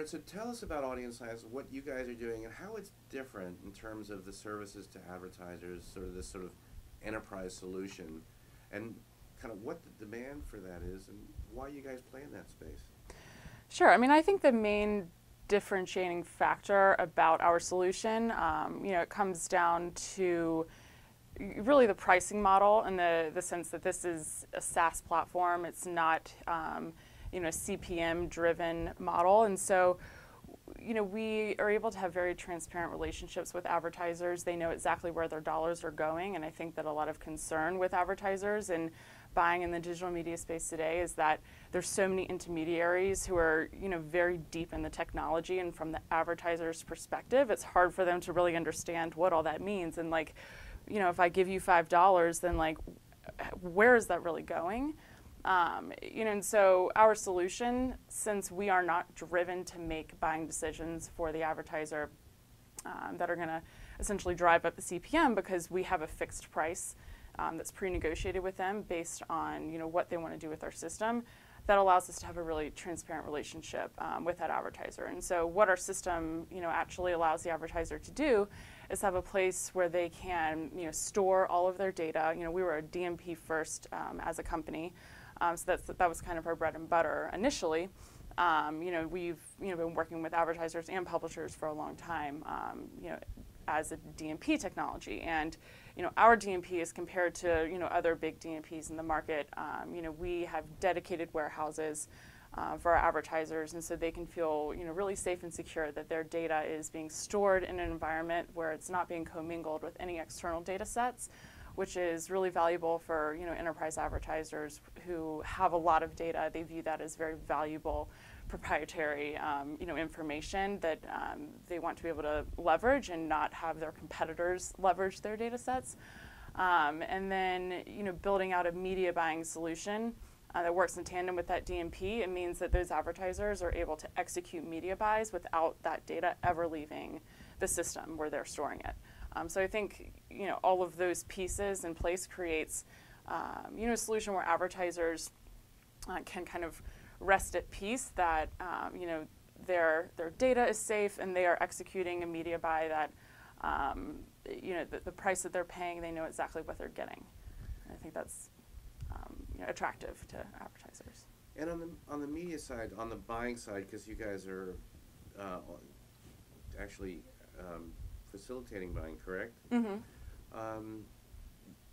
right, so tell us about Audience Science, what you guys are doing, and how it's different in terms of the services to advertisers, sort of this sort of enterprise solution, and kind of what the demand for that is, and why you guys play in that space. Sure. I mean, I think the main differentiating factor about our solution, it comes down to really the pricing model, in the sense that this is a SaaS platform. It's not, a CPM-driven model, and so, we are able to have very transparent relationships with advertisers. They know exactly where their dollars are going, and I think that a lot of concern with advertisers and buying in the digital media space today is that there's so many intermediaries who are, very deep in the technology, and from the advertiser's perspective, it's hard for them to really understand what all that means. And if I give you $5, then where is that really going? And so our solution, since we are not driven to make buying decisions for the advertiser that are going to essentially drive up the CPM, because we have a fixed price that's pre-negotiated with them based on what they want to do with our system, that allows us to have a really transparent relationship with that advertiser. And so what our system actually allows the advertiser to do is have a place where they can store all of their data. We were a DMP first as a company. So that was kind of our bread and butter initially. We've been working with advertisers and publishers for a long time, as a DMP technology, and our DMP is compared to other big DMPs in the market. We have dedicated warehouses for our advertisers, and so they can feel really safe and secure that their data is being stored in an environment where it's not being commingled with any external data sets, which is really valuable for enterprise advertisers who have a lot of data. They view that as very valuable proprietary information that they want to be able to leverage and not have their competitors leverage their data sets. And then building out a media buying solution that works in tandem with that DMP. It means that those advertisers are able to execute media buys without that data ever leaving the system where they're storing it. So I think all of those pieces in place creates a solution where advertisers can kind of rest at peace that their data is safe and they are executing a media buy that the price that they're paying, they know exactly what they're getting. And I think that's attractive to advertisers. And on the media side, on the buying side, because you guys are actually facilitating buying, correct? Mm-hmm.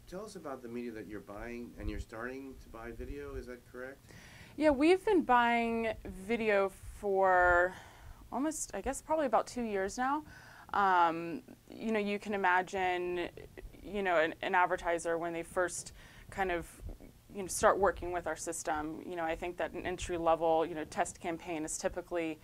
Tell us about the media that you're buying, and you're starting to buy video, is that correct? Yeah, we've been buying video for almost, I guess, probably about 2 years now. You can imagine, an advertiser when they first kind of start working with our system. I think that an entry-level test campaign is typically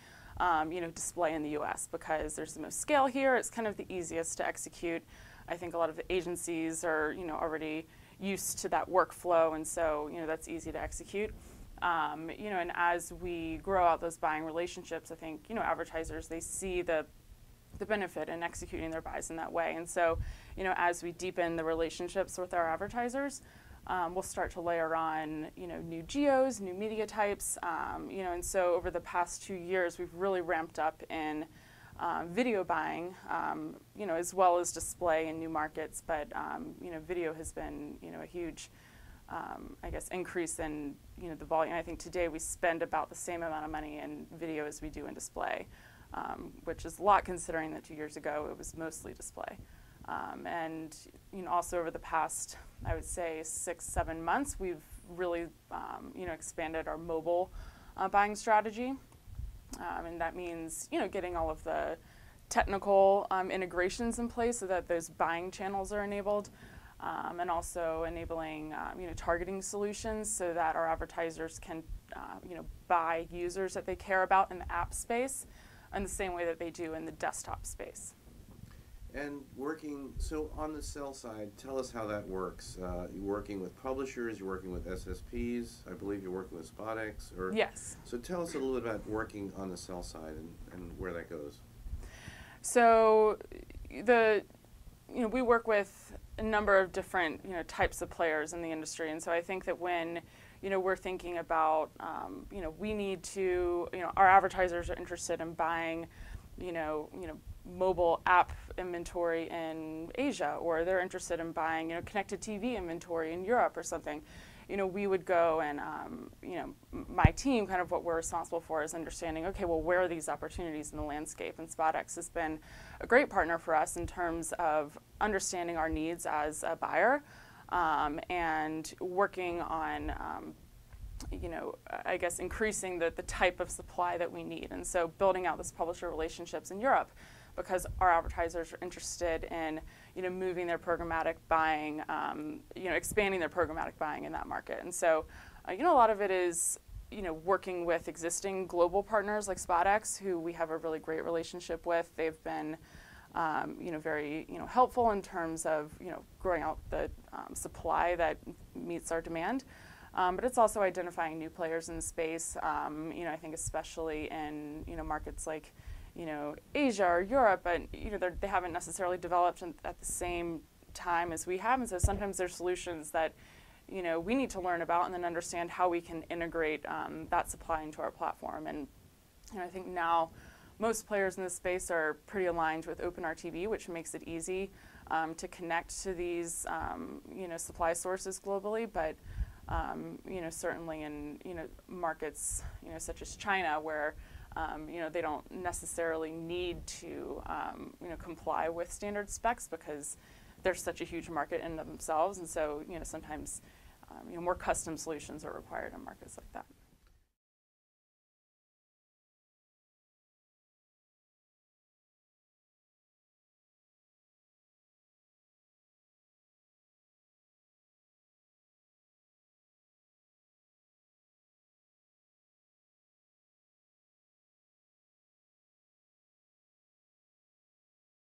display in the U.S. because there's the most scale here. It's kind of the easiest to execute. I think a lot of the agencies are already used to that workflow, and so that's easy to execute. And as we grow out those buying relationships, I think advertisers, they see the benefit in executing their buys in that way. And so as we deepen the relationships with our advertisers, we'll start to layer on new geos, new media types, and so over the past 2 years we've really ramped up in video buying, as well as display in new markets. But video has been a huge increase in the volume. I think today we spend about the same amount of money in video as we do in display, which is a lot considering that 2 years ago it was mostly display. And also over the past, I would say 6-7 months, we've really expanded our mobile buying strategy, and that means getting all of the technical integrations in place so that those buying channels are enabled, and also enabling targeting solutions so that our advertisers can buy users that they care about in the app space in the same way that they do in the desktop space. And so on the sell side, tell us how that works. You're working with publishers, you're working with SSPs, I believe you're working with SpotX. Yes. So tell us a little bit about working on the sell side and where that goes. So we work with a number of different types of players in the industry, and so I think that when we're thinking about, we need to, our advertisers are interested in buying, mobile app inventory in Asia, or they're interested in buying, connected TV inventory in Europe or something. We would go and, my team, kind of what we're responsible for is understanding, okay, well, where are these opportunities in the landscape? And SpotX has been a great partner for us in terms of understanding our needs as a buyer, and working on, I guess increasing the type of supply that we need. And so building out this publisher relationships in Europe, because our advertisers are interested in, moving their programmatic buying, expanding their programmatic buying in that market. And so, a lot of it is, working with existing global partners like SpotX, who we have a really great relationship with. They've been, very, helpful in terms of, growing out the supply that meets our demand. But it's also identifying new players in the space. I think especially in, markets like, Asia or Europe, but they haven't necessarily developed at the same time as we have, and so sometimes there's solutions that we need to learn about and then understand how we can integrate that supply into our platform. And I think now most players in this space are pretty aligned with OpenRTB, which makes it easy to connect to these supply sources globally. But certainly in markets such as China, where they don't necessarily need to comply with standard specs because they're such a huge market in themselves, and so sometimes more custom solutions are required in markets like that.